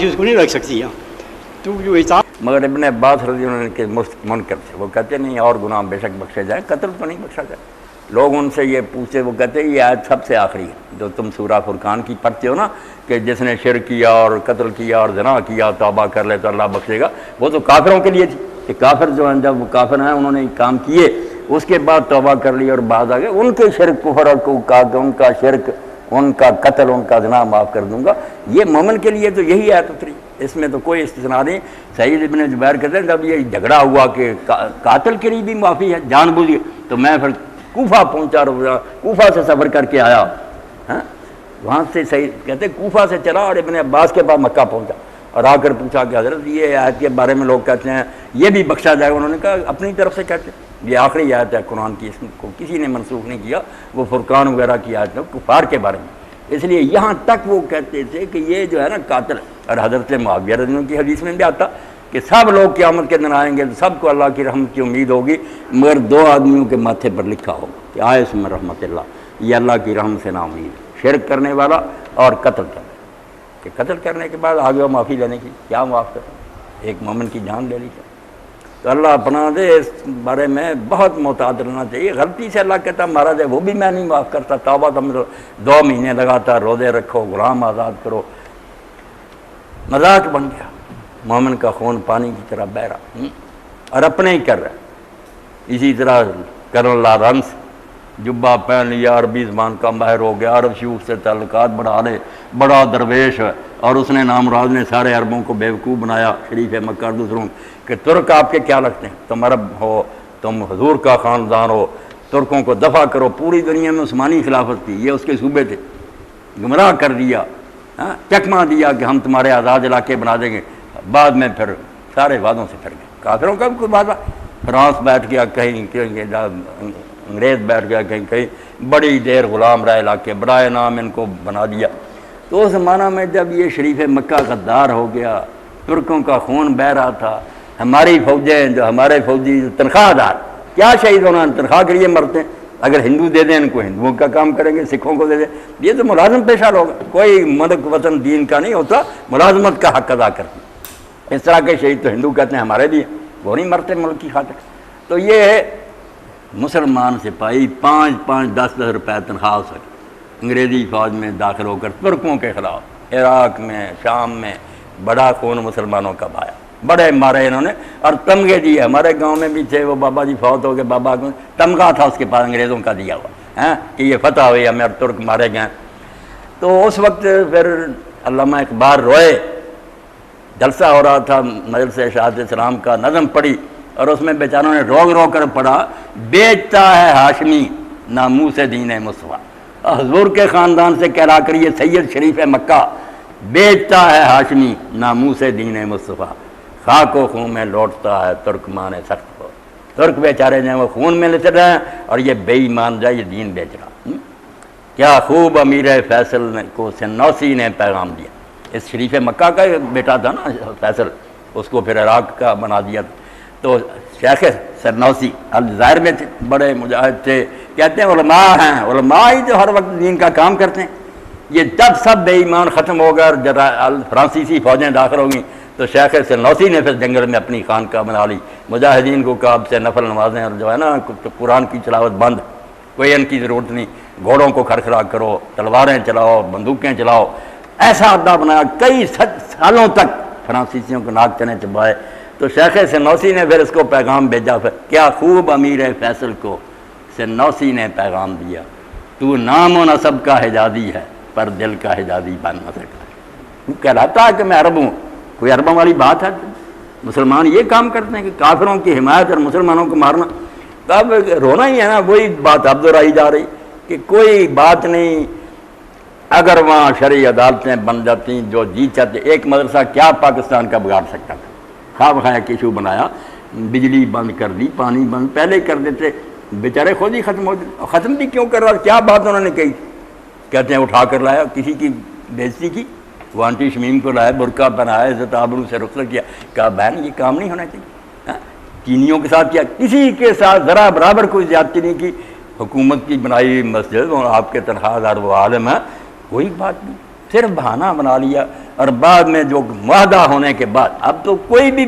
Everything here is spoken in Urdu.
اس کو نہیں رکھ سکتی ہے تو جو مگر ابن عباس رضی اللہ عنہ کے منکر تھے، وہ کہتے نہیں اور گناہ بے شک بخشے جائیں، قتل تو نہیں بخشا جائے۔ لوگ ان سے یہ پوچھتے، وہ کہتے یہ آیت سب سے آخری ہے جو تم سورہ فرقان کی پڑھتے ہو نا، کہ جس نے شرک کیا اور قتل کیا اور زنا کیا توبہ کر لے تو اللہ بخشے گا، وہ تو کافروں کے لیے تھی کہ کافر جو ہیں جب وہ کافر ہیں انہوں نے کام کیے اس کے بعد توبہ کر لی اور بعد آ گئے ان کے شرک کفر اور ان کا شرک، ان کا قتل، ان کا زنا معاف کر دوں گا۔ یہ مومن کے لیے تو یہی آیت اتری، اس میں تو کوئی استثناء نہیں۔ سعید ابن جبیر کہتے ہیں جب یہ جھگڑا ہوا کہ قاتل کے لیے بھی معافی ہے جان بوجھ کے، تو میں پھر کوفہ پہنچا، کوفہ سے سفر کر کے آیا، وہاں سے سعید کہتے کوفہ سے چلا اور ابن عباس کے بعد مکہ پہنچا اور آ کر پوچھا کہ حضرت یہ آیت کے بارے میں لوگ کہتے ہیں یہ بھی بخشا جائے گا، انہوں نے کہا اپنی طرف سے کہتے ہیں یہ آخری آیت ہے قرآن کی، اس کو کسی نے منسوخ نہیں کیا، وہ فرقان وغیرہ کی آیت ہے کفار کے بارے میں، اس لیے یہاں تک وہ کہتے تھے کہ یہ جو ہے نا قاتل، اور حضرت معاویہ رضی اللہ عنہ کی حدیث میں بھی آتا کہ سب لوگ قیامت کے دن آئیں گے تو سب کو اللہ کی رحمت کی امید ہوگی، مگر دو آدمیوں کے ماتھے پر لکھا ہوگا کہ آئس میں رحمت اللہ، یہ اللہ کی رحمت سے نا امید، شرک کرنے والا اور قتل کرنے، کہ قتل کرنے کے بعد آگے معافی لینے کی کیا معاف کریں، ایک مومن کی جان لے لی جائے۔ تو اللہ اپنا دے، اس بارے میں بہت محتاط رہنا چاہیے۔ غلطی سے اللہ کہتا مارا جائے وہ بھی میں نہیں معاف کرتا، توبہ تم 2 مہینے لگاتا، روزے رکھو، غلام آزاد کرو، مذاق بن گیا، مومن کا خون پانی کی طرح بہہ رہا اور اپنے ہی کر رہا ہے۔ اسی طرح کرن لارنس جبہ پہن لیا، عربی زبان کا ماہر ہو گیا، عرب شیوخ سے تعلقات بڑھا لے، بڑا درویش ہے، اور اس نے نامراض نے سارے عربوں کو بیوقوف بنایا، شریف مکہ دوسروں کہ ترک آپ کے کیا لگتے ہیں، تم عرب ہو، تم حضور کا خاندان ہو، ترکوں کو دفع کرو، پوری دنیا میں عثمانی خلافت تھی، یہ اس کے صوبے تھے، گمراہ کر دیا، چکما دیا کہ ہم تمہارے آزاد علاقے بنا دیں گے، بعد میں پھر سارے وعدوں سے پھر گئے۔ کافروں کا بھی کوئی وعدہ، فرانس بیٹھ گیا کہیں، انگریز بیٹھ گیا کہیں، بڑی دیر غلام رہے علاقے، برائے نام ان کو بنا دیا۔ تو اس زمانہ میں جب یہ شریف مکہ غدار ہو گیا، ترکوں کا خون بہہ رہا تھا، ہماری فوجیں جو ہمارے فوجی تنخواہ دار کیا شہید ہونا، تنخواہ کے لیے مرتے ہیں، اگر ہندو دے دیں ان کو ہندوؤں کا کام کریں گے، سکھوں کو دے دیں، یہ تو ملازم پیشہ لوگ، کوئی ملک وطن دین کا نہیں ہوتا، ملازمت کا حق ادا کرتے۔ اس طرح کے شہید تو ہندو کہتے ہیں ہمارے لیے، وہ نہیں مرتے ملک کی خاطر۔ تو یہ مسلمان سپاہی 5-10 روپے تنخواہ ہو سکے انگریزی فوج میں داخل ہو کر ترکوں کے خلاف عراق میں، شام میں بڑا خون مسلمانوں کا بہایا، بڑے مارے انہوں نے، اور تمغے دیے، ہمارے گاؤں میں بھی تھے، وہ بابا جی فوت ہو گئے، بابا کو تمغہ تھا اس کے پاس انگریزوں کا دیا ہوا کہ یہ فتح ہوئی ہمیں اور ترک مارے گئے۔ تو اس وقت پھر علامہ اقبال روئے، جلسہ ہو رہا تھا مجلس ارشاد اسلام کا، نظم پڑھی اور اس میں بیچاروں نے رو کر پڑھا، بیچتا ہے ہاشمی ناموس دین مصطفیٰ، حضور کے خاندان سے کہلا کر یہ سید شریف مکہ بیچتا ہے ہاشمی ناموس دین مصطفیٰ، خاک و خون میں لوٹتا ہے ترکمان سخت کو، ترک بیچارے جو ہیں وہ خون میں لٹ رہے ہیں اور یہ بے ایمان جائے یہ دین بیچ رہا۔ کیا خوب امیر فیصل کو سنوسی نے پیغام دیا، اس شریف مکہ کا بیٹا تھا نا فیصل، اس کو پھر عراق کا بنا دیا۔ تو شیخ سرنوسی الجزائر میں تھے، بڑے مجاہد تھے، کہتے ہیں علماء ہیں، علماء ہی جو ہر وقت دین کا کام کرتے ہیں۔ یہ جب سب بے ایمان ختم ہو گئے اور فرانسیسی فوجیں داخل ہو گئیں تو شیخ سرنوسی نے پھر جنگل میں اپنی خانقاہ بنا لی، مجاہدین کو کہا اب سے نفل نمازیں اور جو ہے نا قرآن کی تلاوت بند، کوئی ان کی ضرورت نہیں، گھوڑوں کو کھڑکھڑا کرو، تلواریں چلاؤ، بندوقیں چلاؤ، ایسا عہدہ بنایا، کئی سالوں تک فرانسیسیوں کو ناک چنے چبائے۔ تو شیخ سنوسی نے پھر اس کو پیغام بھیجا، پھر کیا خوب امیر فیصل کو سنوسی نے پیغام دیا، تو نام و نسب کا حجازی ہے پر دل کا حجازی بن نہ سکا۔ وہ کہلاتا ہے کہ میں عرب ہوں، کوئی عربوں والی بات ہے؟ مسلمان یہ کام کرتے ہیں کہ کافروں کی حمایت اور مسلمانوں کو مارنا، تب رونا ہی ہے نا، وہی بات اب دہرائی جا رہی کہ کوئی بات نہیں، اگر وہاں شرعی عدالتیں بن جاتی جو جی چاہتے، ایک مدرسہ کیا پاکستان کا بگاڑ سکتا تھا، خواب خواہ کے ایشو بنایا، بجلی بند کر دی، پانی بند پہلے کر دیتے، بیچارے خود ہی ختم ہو جاتے۔ ختم بھی کیوں کر رہا، کیا بات انہوں نے کہی، کہتے ہیں اٹھا کر لایا، کسی کی بےزتی کی، وہ آنٹی شمیم کو لایا، برقع پہنایا، عزت آبرو سے رخصت کیا، کہا بہن یہ کام نہیں ہونا چاہیے۔ چینیوں کے ساتھ کیا، کسی کے ساتھ ذرا برابر کوئی زیادتی نہیں کی، حکومت کی بنائی مسجد اور آپ کے تنخواہ دار وہ عالم ہیں، کوئی بات نہیں۔ صرف بہانہ بنا لیا، اور بعد میں جو معاہدہ ہونے کے بعد اب تو کوئی بھی